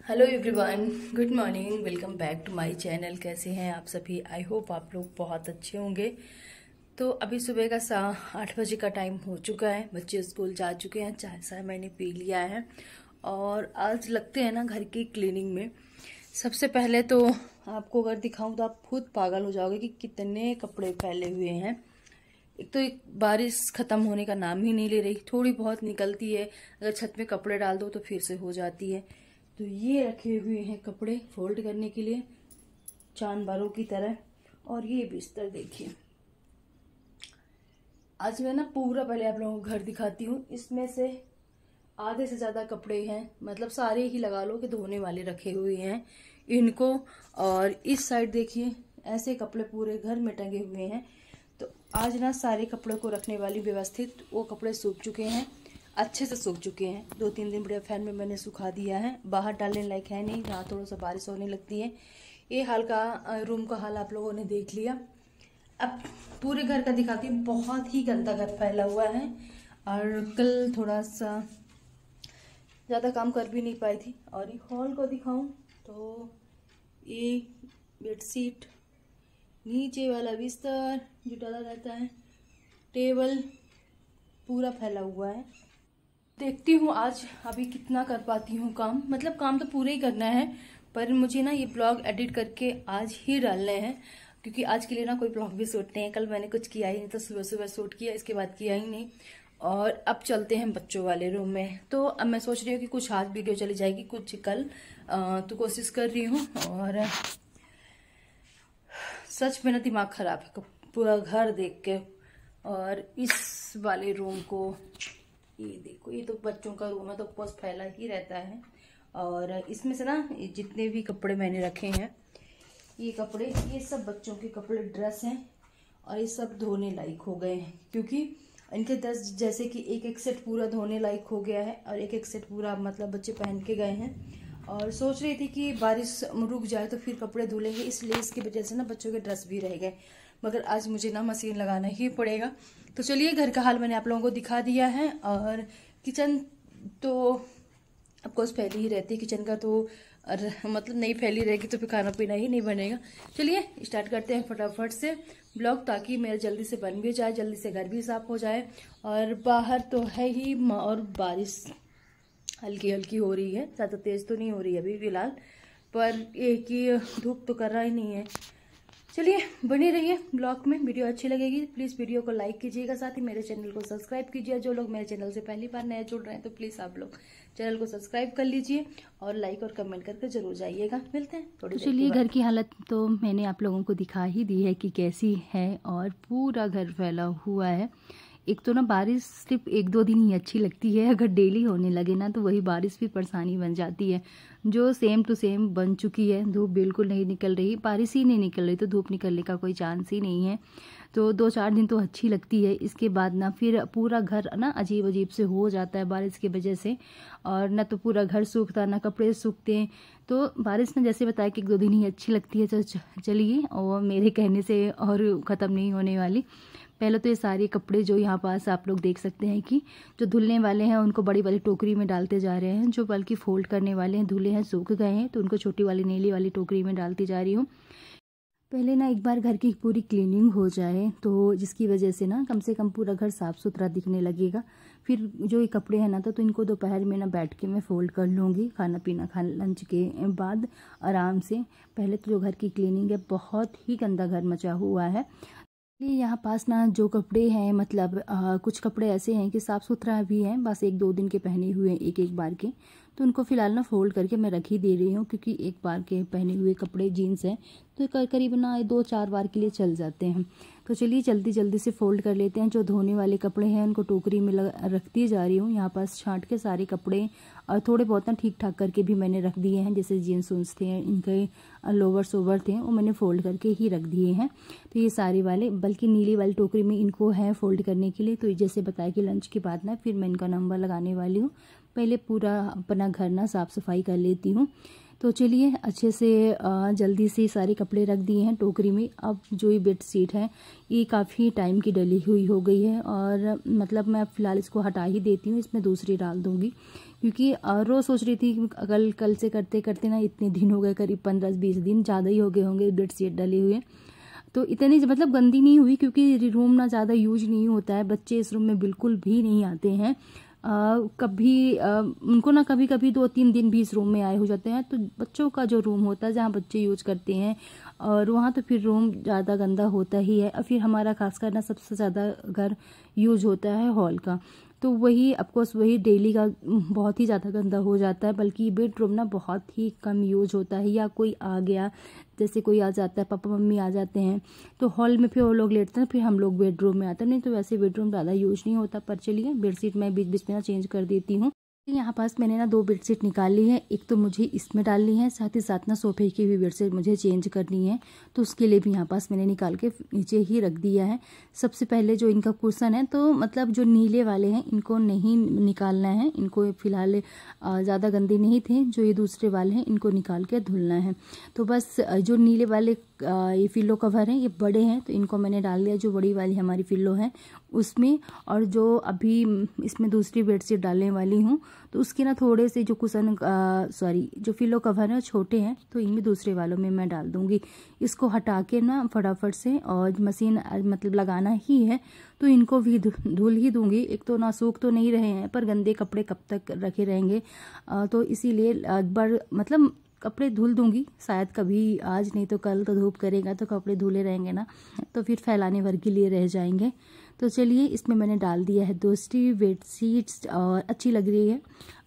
Hello everyone, good morning. Welcome back to my channel. कैसे हैं आप सभी? आई होप आप लोग बहुत अच्छे होंगे। तो अभी सुबह का 8 बजे का टाइम हो चुका है। बच्चे स्कूल जा चुके हैं, चाय साय मैंने पी लिया है और आज लगते हैं ना घर की क्लीनिंग में। सबसे पहले तो आपको अगर दिखाऊं तो आप खुद पागल हो जाओगे कि कितने कपड़े फैले हुए हैं। एक तो एक बारिश खत्म होने का नाम ही नहीं ले रही, थोड़ी बहुत निकलती है, अगर छत में कपड़े डाल दो तो फिर से हो जाती है। तो ये रखे हुए हैं कपड़े फोल्ड करने के लिए चांद बारों की तरह। और ये बिस्तर देखिए, आज मैं ना पूरा पहले आप लोगों को घर दिखाती हूँ। इसमें से आधे से ज्यादा कपड़े हैं, मतलब सारे ही लगा लो कि धोने वाले रखे हुए हैं इनको। और इस साइड देखिए, ऐसे कपड़े पूरे घर में टंगे हुए हैं। तो आज ना सारे कपड़ों को रखने वाली व्यवस्थित, वो कपड़े सूख चुके हैं, अच्छे से सूख चुके हैं। 2-3 दिन बढ़िया फैन में मैंने सुखा दिया है, बाहर डालने लायक है नहीं, जहाँ थोड़ा सा बारिश होने लगती है। ये हाल का रूम का हाल आप लोगों ने देख लिया। अब पूरे घर का दिखाती हूँ। बहुत ही गंदा घर फैला हुआ है और कल थोड़ा सा ज़्यादा काम कर भी नहीं पाई थी। और ये हॉल को दिखाऊं तो ये बेडशीट, नीचे वाला बिस्तर जो डाला रहता है, टेबल पूरा फैला हुआ है। देखती हूँ आज अभी कितना कर पाती हूँ काम। मतलब काम तो पूरे ही करना है, पर मुझे ना ये ब्लॉग एडिट करके आज ही डालने हैं, क्योंकि आज के लिए ना कोई ब्लॉग भी शूट नहीं है। कल मैंने कुछ किया ही नहीं, तो सुबह सुबह शूट किया, इसके बाद किया ही नहीं। और अब चलते हैं बच्चों वाले रूम में। तो अब मैं सोच रही हूँ कि कुछ आज वीडियो चली जाएगी, कुछ कल, तो कोशिश कर रही हूँ। और सच में ना दिमाग खराब है पूरा घर देख के। और इस वाले रूम को ये देखो, ये तो बच्चों का रूम है, तो बस फैला ही रहता है। और इसमें से ना जितने भी कपड़े मैंने रखे हैं, ये कपड़े, ये सब बच्चों के कपड़े, ड्रेस हैं। और ये सब धोने लायक हो गए हैं, क्योंकि इनके 10 जैसे कि एक एक सेट पूरा धोने लायक हो गया है और एक एक सेट पूरा मतलब बच्चे पहन के गए हैं। और सोच रही थी कि बारिश रुक जाए तो फिर कपड़े धुलेंगे, इसलिए इसकी वजह से ना बच्चों के ड्रेस भी रह गए। मगर आज मुझे ना मशीन लगाना ही पड़ेगा। तो चलिए, घर का हाल मैंने आप लोगों को दिखा दिया है। और किचन तो ऑफकोर्स फैली ही रहती है, किचन का तो मतलब नहीं फैली रहेगी तो फिर खाना पीना ही नहीं बनेगा। चलिए स्टार्ट करते हैं फटाफट से ब्लॉग, ताकि मेरा जल्दी से बन भी जाए, जल्दी से घर भी साफ हो जाए। और बाहर तो है ही, और बारिश हल्की हल्की हो रही है, ज़्यादा तेज़ तो नहीं हो रही है अभी फिलहाल, पर एक ही धूप तो कर रहा ही नहीं है। चलिए बने रहिए ब्लॉग में। वीडियो अच्छी लगेगी प्लीज़ वीडियो को लाइक कीजिएगा, साथ ही मेरे चैनल को सब्सक्राइब कीजिए। जो लोग मेरे चैनल से पहली बार नए जुड़ रहे हैं तो प्लीज़ आप लोग चैनल को सब्सक्राइब कर लीजिए और लाइक और कमेंट करके जरूर जाइएगा। मिलते हैं थोड़ी देर। चलिए, घर की हालत तो मैंने आप लोगों को दिखा ही दी है कि कैसी है, और पूरा घर फैला हुआ है। एक तो ना बारिश सिर्फ 1-2 दिन ही अच्छी लगती है, अगर डेली होने लगे ना तो वही बारिश भी परेशानी बन जाती है। जो सेम टू सेम बन चुकी है, धूप बिल्कुल नहीं निकल रही, बारिश ही नहीं निकल रही, तो धूप निकलने का कोई चांस ही नहीं है। तो 2-4 दिन तो अच्छी लगती है, इसके बाद ना फिर पूरा घर ना अजीब अजीब से हो जाता है बारिश की वजह से। और ना तो पूरा घर सूखता, ना कपड़े सूखते हैं। तो बारिश ने जैसे बताया कि 1-2 दिन ही अच्छी लगती है। तो चलिए, और मेरे कहने से और ख़त्म नहीं होने वाली। पहले तो ये सारे कपड़े जो यहाँ पास आप लोग देख सकते हैं कि जो धुलने वाले हैं उनको बड़ी वाली टोकरी में डालते जा रहे हैं, जो बल्कि फोल्ड करने वाले हैं धुले हैं सूख गए हैं तो उनको छोटी वाली नीली वाली टोकरी में डालती जा रही हूँ। पहले ना एक बार घर की पूरी क्लीनिंग हो जाए, तो जिसकी वजह से ना कम से कम पूरा घर साफ़ सुथरा दिखने लगेगा। फिर जो ये कपड़े हैं ना, तो इनको दोपहर में ना बैठ के मैं फ़ोल्ड कर लूँगी, खाना पीना खा लंच के बाद आराम से। पहले तो जो घर की क्लीनिंग है, बहुत ही गंदा घर मचा हुआ है। यहाँ पास ना जो कपड़े हैं, मतलब कुछ कपड़े ऐसे हैं कि साफ़ सुथरा भी हैं, बस 1-2 दिन के पहने हुए एक बार के, तो उनको फ़िलहाल ना फ़ोल्ड करके मैं रख ही दे रही हूँ। क्योंकि एक बार के पहने हुए कपड़े जीन्स हैं तो करीब ना 2-4 बार के लिए चल जाते हैं। तो चलिए जल्दी जल्दी से फ़ोल्ड कर लेते हैं। जो धोने वाले कपड़े हैं उनको टोकरी में रखती जा रही हूँ। यहाँ पास छांट के सारे कपड़े और थोड़े बहुत ना ठीक ठाक करके भी मैंने रख दिए हैं। जैसे जीन्स उन्स थे, इनके लोवर सोवर थे, वो मैंने फ़ोल्ड करके ही रख दिए हैं। तो ये सारे वाले, बल्कि नीली वाली टोकरी में इनको है फ़ोल्ड करने के लिए। तो जैसे बताया कि लंच के बाद ना फिर मैं इनका नंबर लगाने वाली हूँ। पहले पूरा अपना घर ना साफ़ सफाई कर लेती हूँ। तो चलिए अच्छे से जल्दी से सारे कपड़े रख दिए हैं टोकरी में। अब जो ये बेड शीट है ये काफ़ी टाइम की डली हुई हो गई है और मतलब मैं फ़िलहाल इसको हटा ही देती हूँ, इसमें दूसरी डाल दूँगी। क्योंकि रोज़ सोच रही थी कल से करते करते ना इतने दिन हो गए, करीब 15-20 दिन ज़्यादा ही हो गए होंगे बेड शीट डले हुए। तो इतनी मतलब गंदी नहीं हुई क्योंकि रूम ना ज़्यादा यूज नहीं होता है, बच्चे इस रूम में बिल्कुल भी नहीं आते हैं। कभी उनको ना कभी कभी 2-3 दिन भी इस रूम में आए हो जाते हैं। तो बच्चों का जो रूम होता है जहाँ बच्चे यूज करते हैं और वहाँ तो फिर रूम ज़्यादा गंदा होता ही है। और फिर हमारा खासकर ना सबसे ज़्यादा घर यूज होता है हॉल का, तो वही ऑफकोर्स वही डेली का बहुत ही ज़्यादा गंदा हो जाता है। बल्कि बेडरूम ना बहुत ही कम यूज होता है, या कोई आ गया जैसे कोई आ जाता है, पापा मम्मी आ जाते हैं तो हॉल में फिर वो लोग लेटते हैं, फिर हम लोग बेडरूम में आते हैं। नहीं तो वैसे बेडरूम ज़्यादा यूज नहीं होता। पर चलिए बेडशीट मैं बीच बीच में ना चेंज कर देती हूँ। यहाँ पास मैंने ना 2 बेडशीट निकाल ली है, एक तो मुझे इसमें डालनी है, साथ ही साथ ना सोफे की भी बेडशीट मुझे चेंज करनी है। तो उसके लिए भी यहाँ पास मैंने निकाल के नीचे ही रख दिया है। सबसे पहले जो इनका कुशन है, तो मतलब जो नीले वाले हैं इनको नहीं निकालना है, इनको फिलहाल ज़्यादा गंदे नहीं थे। जो ये दूसरे वाले हैं इनको निकाल के धुलना है। तो बस जो नीले वाले ये फिलो कवर हैं ये बड़े हैं तो इनको मैंने डाल दिया जो बड़ी वाली हमारी फिलो है उसमें। और जो अभी इसमें दूसरी बेडशीट डालने वाली हूँ तो उसके ना थोड़े से जो कुशन जो फिलो कवर है छोटे हैं, तो इनमें दूसरे वालों में मैं डाल दूंगी। इसको हटा के ना फटाफट से, और मशीन मतलब लगाना ही है तो इनको भी धुल ही दूंगी। एक तो ना सूख तो नहीं रहे हैं पर गंदे कपड़े कब तक रखे रहेंगे, तो इसीलिए एक बार मतलब कपड़े धुल दूंगी। शायद कभी आज नहीं तो कल तो धूप करेगा तो कपड़े धुले रहेंगे ना, तो फिर फैलाने भर के लिए रह जाएंगे। तो चलिए इसमें मैंने डाल दिया है दूसरी बेडशीट्स और अच्छी लग रही है,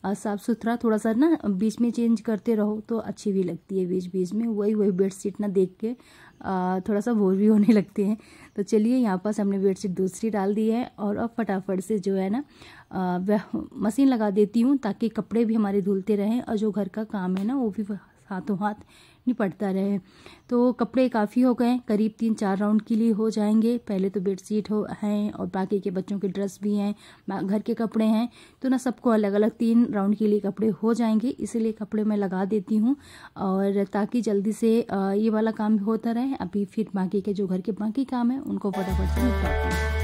साफ़ सुथरा। थोड़ा सा ना बीच में चेंज करते रहो तो अच्छी भी लगती है, बीच बीच में वही बेडशीट ना देख के थोड़ा सा बोर भी होने लगते हैं। तो चलिए यहाँ पास हमने बेडशीट दूसरी डाल दी है और अब फटाफट से जो है ना मशीन लगा देती हूँ ताकि कपड़े भी हमारे धुलते रहें और जो घर का काम है ना वो भी हाथों हाथ निपटता रहे। तो कपड़े काफ़ी हो गए, करीब 3-4 राउंड के लिए हो जाएंगे। पहले तो बेडशीट हैं और बाकी के बच्चों के ड्रेस भी हैं, घर के कपड़े हैं, तो ना सबको अलग अलग 3 राउंड के लिए कपड़े हो जाएंगे। इसीलिए कपड़े मैं लगा देती हूँ और ताकि जल्दी से ये वाला काम होता रहे। अभी फिर बाकी के जो घर के बाकी काम है उनको फटाफट से निपटाती हूँ।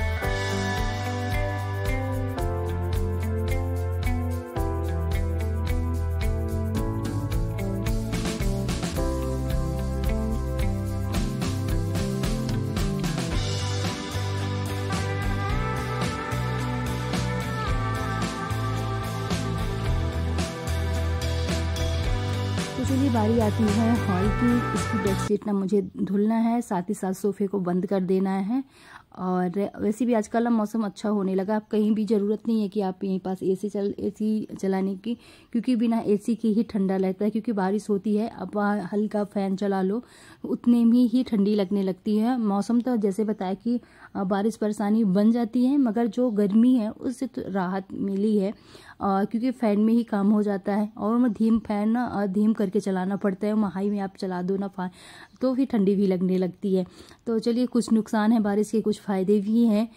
चलिए बारी आती है हॉल की। इसकी बेडशीट ना मुझे धुलना है, साथ ही साथ सोफे को बंद कर देना है। और वैसे भी आजकल ना मौसम अच्छा होने लगा, अब कहीं भी ज़रूरत नहीं है कि आप यहीं पास एसी चलाने की, क्योंकि बिना एसी के ही ठंडा लगता है। क्योंकि बारिश होती है, अब हल्का फ़ैन चला लो उतने में ही ठंडी लगने लगती है। मौसम तो जैसे बताया कि बारिश परेशानी बन जाती है, मगर जो गर्मी है उससे तो राहत मिली है क्योंकि फ़ैन में ही काम हो जाता है। और फैन ना धीम करके चलाना पड़ता है, हाई में आप चला दो ना तो फिर ठंडी भी लगने लगती है। तो चलिए कुछ नुकसान है बारिश के, कुछ फ़ायदे भी हैं।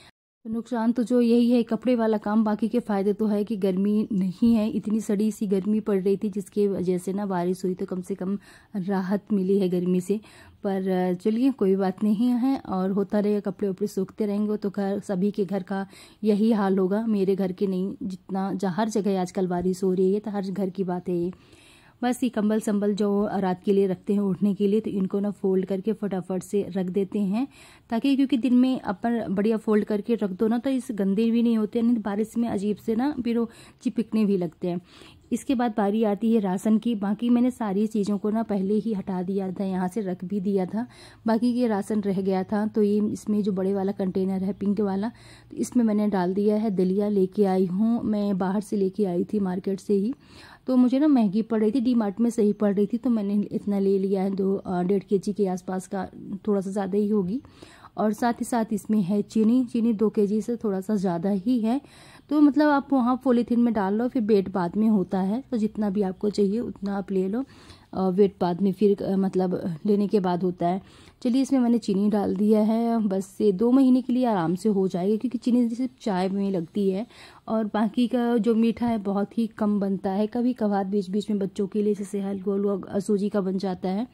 तो नुकसान तो जो यही है कपड़े वाला काम, बाकी के फ़ायदे तो है कि गर्मी नहीं है, इतनी सड़ी सी गर्मी पड़ रही थी जिसकी वजह से ना बारिश हुई तो कम से कम राहत मिली है गर्मी से। पर चलिए कोई बात नहीं है, और होता रहेगा, कपड़े उपड़े सूखते रहेंगे तो घर सभी के घर का यही हाल होगा, मेरे घर के नहीं। जितना हर जगह आजकल बारिश हो रही है तो हर घर की बात है ये। बस ये कंबल संबल जो रात के लिए रखते हैं उठने के लिए, तो इनको ना फोल्ड करके फटाफट से रख देते हैं ताकि, क्योंकि दिन में अपन बढ़िया फोल्ड करके रख दो ना तो इस गंदे भी नहीं होते, नहीं बारिश में अजीब से ना फिर वो चिपकने भी लगते हैं। इसके बाद बारी आती है राशन की। बाकी मैंने सारी चीज़ों को ना पहले ही हटा दिया था, यहाँ से रख भी दिया था। बाकी ये राशन रह गया था तो ये इसमें जो बड़े वाला कंटेनर है पिंक वाला, तो इसमें मैंने डाल दिया है। दलिया लेके आई हूँ मैं, बाहर से लेके आई थी मार्केट से ही, तो मुझे ना महंगी पड़ रही थी, डीमार्ट में सही पड़ रही थी तो मैंने इतना ले लिया है। 2-1.5 kg के आसपास का, थोड़ा सा ज़्यादा ही होगी। और साथ ही साथ इसमें है चीनी 2 kg से थोड़ा सा ज़्यादा ही है। तो मतलब आप वहाँ पॉलीथीन में डाल लो, फिर वेट बाद में होता है, तो जितना भी आपको चाहिए उतना आप ले लो, वेट बाद में फिर मतलब लेने के बाद होता है। चलिए इसमें मैंने चीनी डाल दिया है, बस से 2 महीने के लिए आराम से हो जाएगी, क्योंकि चीनी सिर्फ चाय में लगती है और बाकी का जो मीठा है बहुत ही कम बनता है। कभी कभार बीच बीच में बच्चों के लिए जैसे हलवा सूजी का बन जाता है,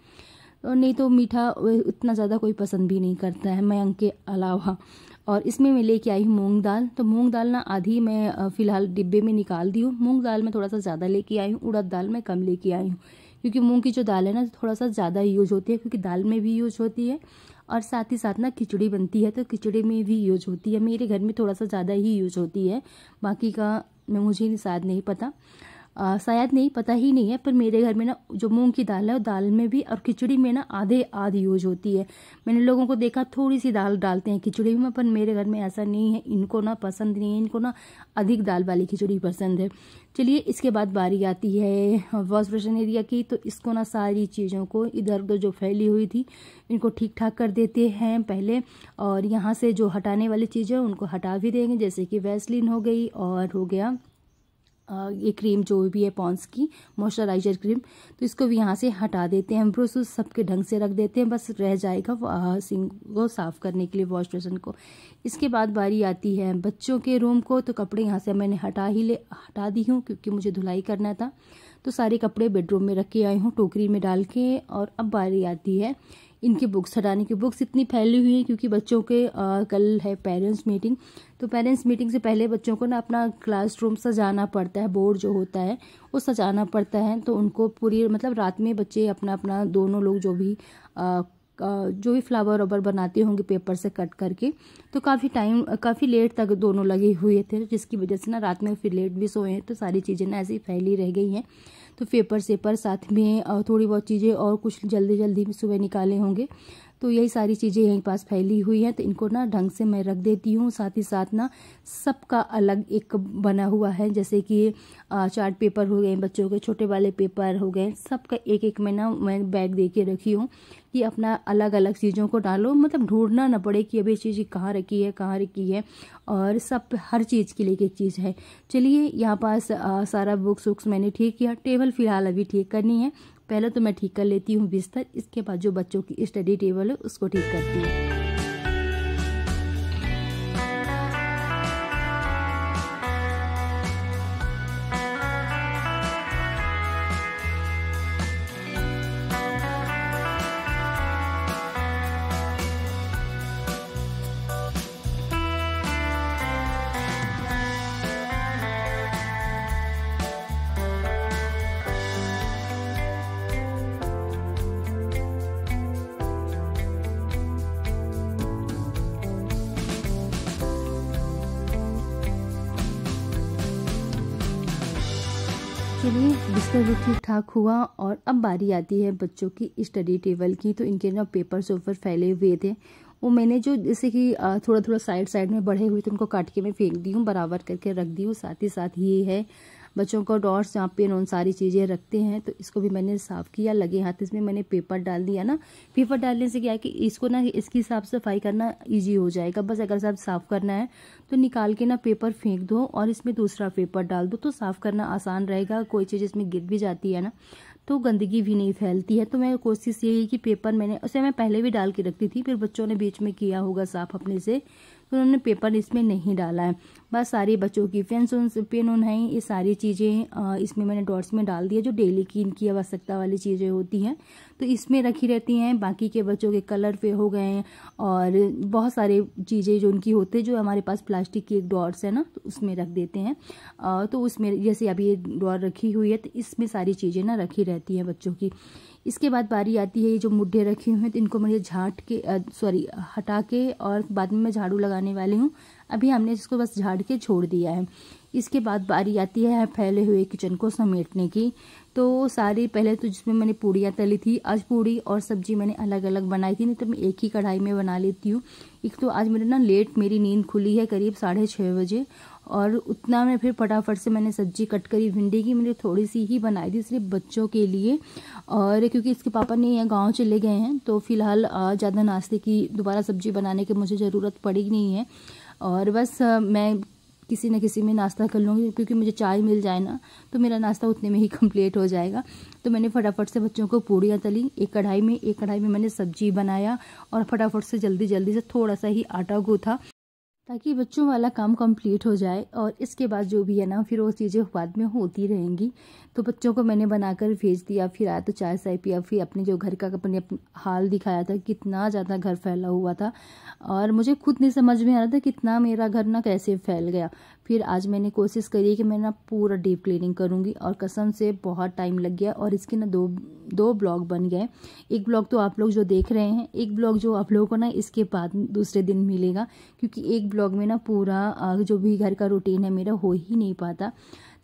और नहीं तो मीठा उतना ज़्यादा कोई पसंद भी नहीं करता है मयंक के अलावा। और इसमें मैं लेके आई हूँ मूंग दाल। तो मूंग दाल ना आधी मैं फ़िलहाल डिब्बे में निकाल दी हूँ। मूंग दाल मैं थोड़ा सा ज़्यादा लेके आई हूँ, उड़द दाल मैं कम लेके आई हूँ, क्योंकि मूंग की जो दाल है ना थोड़ा सा ज़्यादा यूज होती है, क्योंकि दाल में भी यूज होती है और साथ ही साथ ना खिचड़ी बनती है तो खिचड़ी में भी यूज होती है। मेरे घर में थोड़ा सा ज़्यादा ही यूज होती है, बाकी का मुझे शायद नहीं पता, शायद नहीं पता ही नहीं है, पर मेरे घर में ना जो मूंग की दाल है वो दाल में भी और खिचड़ी में ना आधी यूज होती है। मैंने लोगों को देखा थोड़ी सी दाल डालते हैं खिचड़ी में, पर मेरे घर में ऐसा नहीं है, इनको ना पसंद नहीं है, इनको ना अधिक दाल वाली खिचड़ी पसंद है। चलिए इसके बाद बारी आती है वॉश बेसिन एरिया की। तो इसको ना सारी चीज़ों को इधर उधर जो फैली हुई थी इनको ठीक ठाक कर देते हैं पहले, और यहाँ से जो हटाने वाली चीज़ें उनको हटा भी देंगे, जैसे कि वैसलीन हो गई और हो गया ये क्रीम जो भी है पॉन्स की मॉइस्चराइजर क्रीम, तो इसको भी यहाँ से हटा देते हैं। ब्रश सबके ढंग से रख देते हैं, बस रह जाएगा सिंक को साफ़ करने के लिए, वॉश बेसिन को। इसके बाद बारी आती है बच्चों के रूम को। तो कपड़े यहाँ से मैंने हटा दी हूँ, क्योंकि मुझे धुलाई करना था। तो सारे कपड़े बेडरूम में रख के आई हूँ टोकरी में डाल के। और अब बारी आती है इनकी बुक्स हटाने की। बुक्स इतनी फैली हुई है क्योंकि बच्चों के कल है पेरेंट्स मीटिंग, तो पेरेंट्स मीटिंग से पहले बच्चों को ना अपना क्लासरूम सजाना पड़ता है, बोर्ड जो होता है वो सजाना पड़ता है। तो उनको पूरी मतलब रात में बच्चे अपना दोनों लोग जो भी फ्लावर रबर बनाते होंगे पेपर से कट करके, तो काफ़ी लेट तक दोनों लगे हुए थे, जिसकी वजह से ना रात में फिर लेट भी सोए हैं। तो सारी चीज़ें ना ऐसे ही फैली रह गई हैं। तो पेपर साथ में थोड़ी बहुत चीज़ें और कुछ जल्दी में सुबह निकाले होंगे, तो यही सारी चीज़ें यहीं पास फैली हुई हैं। तो इनको ना ढंग से मैं रख देती हूँ। साथ ही साथ ना सबका अलग एक बना हुआ है, जैसे कि चार्ट पेपर हो गए, बच्चों के छोटे वाले पेपर हो गए, सबका एक मैं बैग दे के रखी हूँ कि अपना अलग अलग चीज़ों को डालो, मतलब ढूंढना ना पड़े कि अभी ये चीज़ कहाँ रखी है, और सब हर चीज़ के लिए एक चीज़ है। चलिए यहाँ पास सारा बुक्स मैंने ठीक किया। टेबल फिलहाल अभी ठीक करनी है, पहले तो मैं ठीक कर लेती हूँ बिस्तर, इसके बाद जो बच्चों की स्टडी टेबल है उसको ठीक करती हूँ। चलिए बिस्तर भी ठीक ठाक हुआ। और अब बारी आती है बच्चों की स्टडी टेबल की। तो इनके ना पेपर्स ऊपर फैले हुए थे, वो मैंने जो जैसे कि थोड़ा साइड में बढ़े हुए थे उनको काट के मैं फेंक दी हूँ, बराबर करके रख दी हूँ। साथ ही साथ ये है बच्चों को डॉट्स जहाँ पेन उन सारी चीज़ें रखते हैं, तो इसको भी मैंने साफ़ किया। लगे हाथ इसमें मैंने पेपर डाल दिया ना, पेपर डालने से क्या है कि इसको ना इसकी साफ सफाई करना इजी हो जाएगा। बस अगर साफ करना है तो निकाल के ना पेपर फेंक दो और इसमें दूसरा पेपर डाल दो, तो साफ़ करना आसान रहेगा। कोई चीज़ इसमें गिर भी जाती है ना तो गंदगी भी नहीं फैलती है। तो मैं कोशिश यही कि पेपर मैं पहले भी डाल के रखती थी, फिर बच्चों ने बीच में किया होगा साफ़ अपने से, तो उन्होंने पेपर इसमें नहीं डाला है। बस सारी बच्चों की पेन उन हैं, ये सारी चीज़ें इसमें मैंने डॉट्स में डाल दिया, जो डेली की इनकी आवश्यकता वाली चीज़ें होती हैं तो इसमें रखी रहती हैं। बाकी के बच्चों के कलर पे हो गए और बहुत सारे चीज़ें जो उनकी होते हैं, जो हमारे पास प्लास्टिक की एक डॉट्स है ना, तो उसमें रख देते हैं। तो उसमें जैसे अभी ये डॉट रखी हुई है तो इसमें सारी चीज़ें ना रखी रहती हैं बच्चों की। इसके बाद बारी आती है ये जो मुड्ढे रखे हुए हैं, तो इनको मैं हटा के और बाद में मैं झाड़ू लगाने वाली हूँ। अभी हमने इसको बस झाड़ के छोड़ दिया है। इसके बाद बारी आती है फैले हुए किचन को समेटने की। तो सारी पहले तो जिसमें मैंने पूड़ियाँ तली थी, आज पूड़ी और सब्जी मैंने अलग अलग बनाई थी, नहीं तो मैं एक ही कढ़ाई में बना लेती हूँ। एक तो आज मेरी नींद खुली है करीब 6:30 बजे, और उतना में फिर फटाफट से मैंने सब्जी कट करी। भिंडी की मैंने थोड़ी सी ही बनाई थी सिर्फ बच्चों के लिए, और क्योंकि इसके पापा नहीं है, गांव चले गए हैं, तो फिलहाल ज़्यादा नाश्ते की दोबारा सब्जी बनाने की मुझे ज़रूरत पड़ी नहीं है। और बस मैं किसी न किसी में नाश्ता कर लूँगी, क्योंकि मुझे चाय मिल जाए ना तो मेरा नाश्ता उतने में ही कंप्लीट हो जाएगा। तो मैंने फटाफट से बच्चों को पूड़ियाँ तली एक कढ़ाई में मैंने सब्जी बनाया, और फटाफट से जल्दी से थोड़ा सा ही आटा गूँथा ताकि बच्चों वाला काम कंप्लीट हो जाए। और इसके बाद जो भी है ना, फिर वो चीज़ें बाद में होती रहेंगी। तो बच्चों को मैंने बनाकर भेज दिया, फिर आया तो चाय साय पिया, फिर अपने जो घर का अपने हाल दिखाया था, कितना ज़्यादा घर फैला हुआ था, और मुझे खुद नहीं समझ में आ रहा था कितना मेरा घर ना कैसे फैल गया। फिर आज मैंने कोशिश करी कि मैं ना पूरा डीप क्लीनिंग करूँगी, और कसम से बहुत टाइम लग गया, और इसके ना दो ब्लॉग बन गए। एक ब्लॉग तो आप लोग जो देख रहे हैं, एक ब्लॉग जो आप लोगों को ना इसके बाद दूसरे दिन मिलेगा, क्योंकि एक ब्लॉग में ना पूरा जो भी घर का रूटीन है मेरा हो ही नहीं पाता।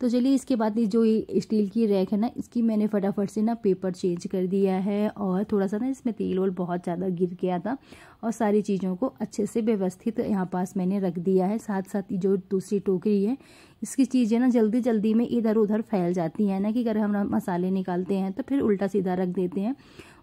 तो चलिए, इसके बाद जो ये स्टील की रैक है ना, इसकी मैंने फटाफट से ना पेपर चेंज कर दिया है, और थोड़ा सा ना इसमें तेल वोल बहुत ज़्यादा गिर गया था, और सारी चीज़ों को अच्छे से व्यवस्थित यहाँ पास मैंने रख दिया है। साथ साथ जो दूसरी टोकरी है, इसकी चीज़ें ना जल्दी में इधर उधर फैल जाती हैं ना, कि अगर हम मसाले निकालते हैं तो फिर उल्टा सीधा रख देते हैं।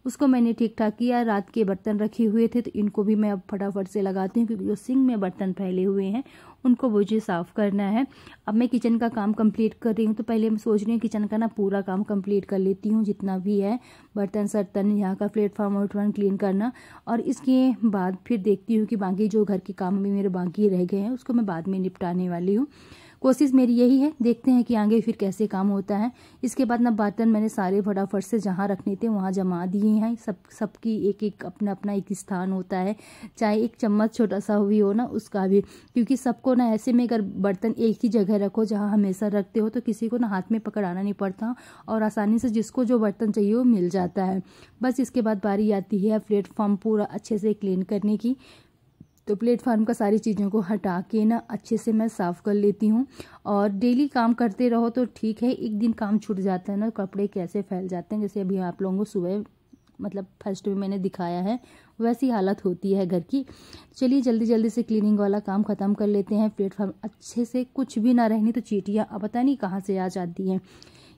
उसको मैंने ठीक ठाक किया। रात के बर्तन रखे हुए थे, तो इनको भी मैं अब फटाफट से लगाती हूँ, क्योंकि जो सिंक में बर्तन फैले हुए हैं उनको मुझे साफ़ करना है। अब मैं किचन का काम कंप्लीट कर रही हूँ, तो पहले मैं सोच रही हूँ किचन का ना पूरा काम कंप्लीट कर लेती हूँ, जितना भी है बर्तन सर्तन, यहाँ का प्लेटफॉर्म वर्टफॉर्म क्लीन करना, और इसके बाद फिर देखती हूँ कि बाकी जो घर के काम भी मेरे बाकी रह गए हैं उसको मैं बाद में निपटाने वाली हूँ। कोशिश मेरी यही है, देखते हैं कि आगे फिर कैसे काम होता है। इसके बाद ना बर्तन मैंने सारे फटाफट से जहाँ रखने थे वहाँ जमा दिए हैं। सबकी एक अपना एक स्थान होता है, चाहे एक चम्मच छोटा सा भी हो ना उसका भी, क्योंकि सबको ना ऐसे में अगर बर्तन एक ही जगह रखो जहाँ हमेशा रखते हो, तो किसी को ना हाथ में पकड़ाना नहीं पड़ता, और आसानी से जिसको जो बर्तन चाहिए वो मिल जाता है। बस इसके बाद बारी आती है प्लेटफॉर्म पूरा अच्छे से क्लीन करने की। तो प्लेटफॉर्म का सारी चीज़ों को हटा के ना अच्छे से मैं साफ़ कर लेती हूँ। और डेली काम करते रहो तो ठीक है, एक दिन काम छूट जाता है ना, कपड़े कैसे फैल जाते हैं। जैसे अभी आप लोगों को सुबह मतलब फर्स्ट में मैंने दिखाया है, वैसी हालत होती है घर की। चलिए जल्दी से क्लीनिंग वाला काम ख़त्म कर लेते हैं। प्लेटफॉर्म अच्छे से कुछ भी ना रहनी तो चींटियाँ पता नहीं कहाँ से आ जाती हैं।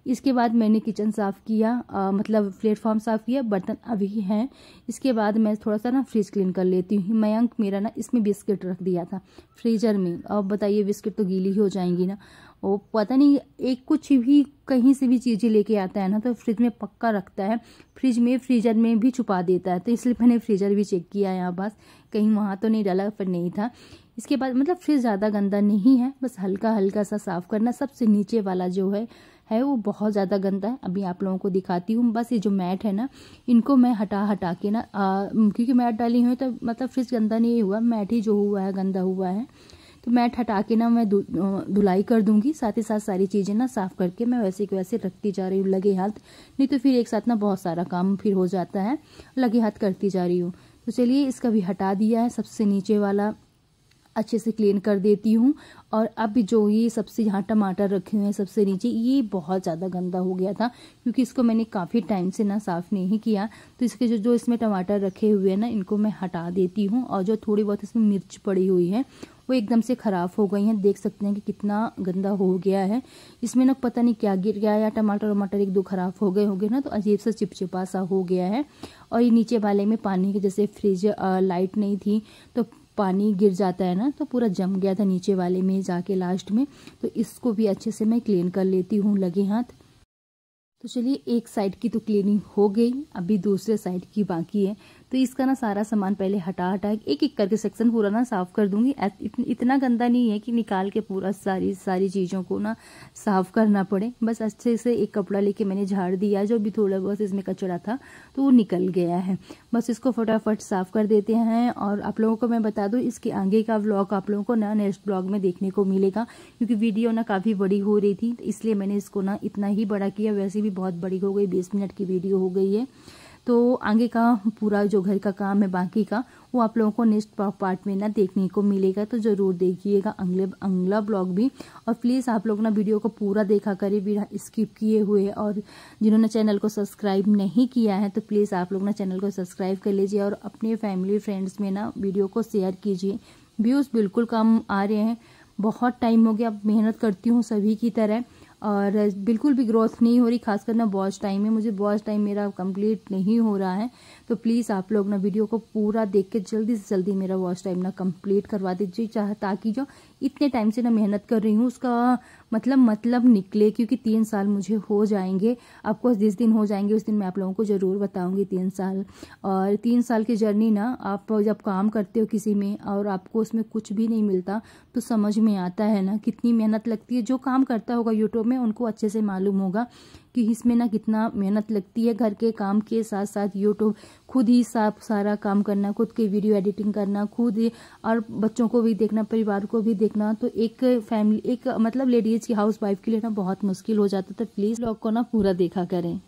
इसके बाद मैंने किचन साफ़ किया, मतलब प्लेटफॉर्म साफ़ किया, बर्तन अभी हैं। इसके बाद मैं थोड़ा सा ना फ्रिज क्लीन कर लेती हूँ। मयंक मेरा ना इसमें बिस्किट रख दिया था फ्रीजर में, अब बताइए बिस्किट तो गीली ही हो जाएंगी ना। वो पता नहीं एक कुछ भी कहीं से भी चीज़ें लेके आता है ना, तो फ्रिज में पक्का रखता है, फ्रीजर में भी छुपा देता है। तो इसलिए मैंने फ्रीजर भी चेक किया यहाँ पास, कहीं वहाँ तो नहीं डाला, पर नहीं था। इसके बाद मतलब फ्रिज ज़्यादा गंदा नहीं है, बस हल्का सा साफ़ करना। सबसे नीचे वाला जो है वो बहुत ज़्यादा गंदा है। अभी आप लोगों को दिखाती हूँ। बस ये जो मैट है ना, इनको मैं हटा के ना, क्योंकि मैट डाली हुई है तो मतलब फ्रिज गंदा नहीं हुआ, मैट ही जो हुआ है गंदा हुआ है। तो मैट हटा के ना मैं धुलाई कर दूंगी। साथ ही साथ सारी चीज़ें ना साफ़ करके मैं वैसे के वैसे रखती जा रही हूँ लगे हाथ, नहीं तो फिर एक साथ ना बहुत सारा काम फिर हो जाता है, लगे हाथ करती जा रही हूँ। तो चलिए इसका भी हटा दिया है, सबसे नीचे वाला अच्छे से क्लीन कर देती हूँ। और अब जो ये सबसे यहाँ टमाटर रखे हुए हैं सबसे नीचे, ये बहुत ज़्यादा गंदा हो गया था, क्योंकि इसको मैंने काफ़ी टाइम से ना साफ़ नहीं किया। तो इसके जो इसमें टमाटर रखे हुए हैं ना, इनको मैं हटा देती हूँ। और जो थोड़ी बहुत इसमें मिर्च पड़ी हुई है वो एकदम से ख़राब हो गई हैं। देख सकते हैं कि कितना गंदा हो गया है। इसमें ना पता नहीं क्या गिर गया, या टमाटर एक दो ख़राब हो गए होंगे ना, तो अजीब सा चिपचिपा सा हो गया है। और ये नीचे वाले में पानी के जैसे फ्रिज लाइट नहीं थी तो पानी गिर जाता है ना, तो पूरा जम गया था नीचे वाले में जाके लास्ट में। तो इसको भी अच्छे से मैं क्लीन कर लेती हूँ लगे हाथ। तो चलिए एक साइड की तो क्लीनिंग हो गई, अभी दूसरे साइड की बाकी है। तो इसका ना सारा सामान पहले हटा एक करके सेक्शन पूरा ना साफ़ कर दूंगी। इतना गंदा नहीं है कि निकाल के पूरा सारी चीज़ों को ना साफ़ करना पड़े। बस अच्छे से एक कपड़ा लेके मैंने झाड़ दिया, जो भी थोड़ा बहुत इसमें कचरा था तो वो निकल गया है। बस इसको फटाफट साफ़ कर देते हैं। और आप लोगों को मैं बता दूँ, इसके आगे का व्लॉग आप लोगों को ना नेक्स्ट व्लॉग में देखने को मिलेगा, क्योंकि वीडियो ना काफ़ी बड़ी हो रही थी, इसलिए मैंने इसको ना इतना ही बड़ा किया। वैसे भी बहुत बड़ी हो गई, 20 मिनट की वीडियो हो गई है। तो आगे का पूरा जो घर का काम है बाकी का, वो आप लोगों को नेक्स्ट पार्ट में ना देखने को मिलेगा। तो ज़रूर देखिएगा अगला ब्लॉग भी। और प्लीज़ आप लोग ना वीडियो को पूरा देखा करें बिना स्किप किए हुए। और जिन्होंने चैनल को सब्सक्राइब नहीं किया है तो प्लीज़ आप लोग ना चैनल को सब्सक्राइब कर लीजिए, और अपने फैमिली फ्रेंड्स में ना वीडियो को शेयर कीजिए। व्यूज़ बिल्कुल कम आ रहे हैं, बहुत टाइम हो गया, मेहनत करती हूँ सभी की तरह और बिल्कुल भी ग्रोथ नहीं हो रही, खास करना वॉच टाइम में। मुझे वॉच टाइम मेरा कंप्लीट नहीं हो रहा है, तो प्लीज़ आप लोग ना वीडियो को पूरा देख के जल्दी से जल्दी मेरा वॉच टाइम ना कंप्लीट करवा दीजिए, ताकि जो इतने टाइम से ना मेहनत कर रही हूँ उसका मतलब निकले, क्योंकि 3 साल मुझे हो जाएंगे। आपको जिस दिन हो जाएंगे उस दिन मैं आप लोगों को ज़रूर बताऊंगी 3 साल। और 3 साल की जर्नी ना, आप जब काम करते हो किसी में और आपको उसमें कुछ भी नहीं मिलता तो समझ में आता है ना कितनी मेहनत लगती है। जो काम करता होगा यूट्यूब में उनको अच्छे से मालूम होगा कि इसमें ना कितना मेहनत लगती है। घर के काम के साथ साथ यूट्यूब खुद ही सारा काम करना, खुद की वीडियो एडिटिंग करना, खुद ही, और बच्चों को भी देखना, परिवार को भी देखना, तो एक फैमिली, एक मतलब लेडीज की, हाउस वाइफ के लिए ना बहुत मुश्किल हो जाता है। तो प्लीज़ लोग को ना पूरा देखा करें।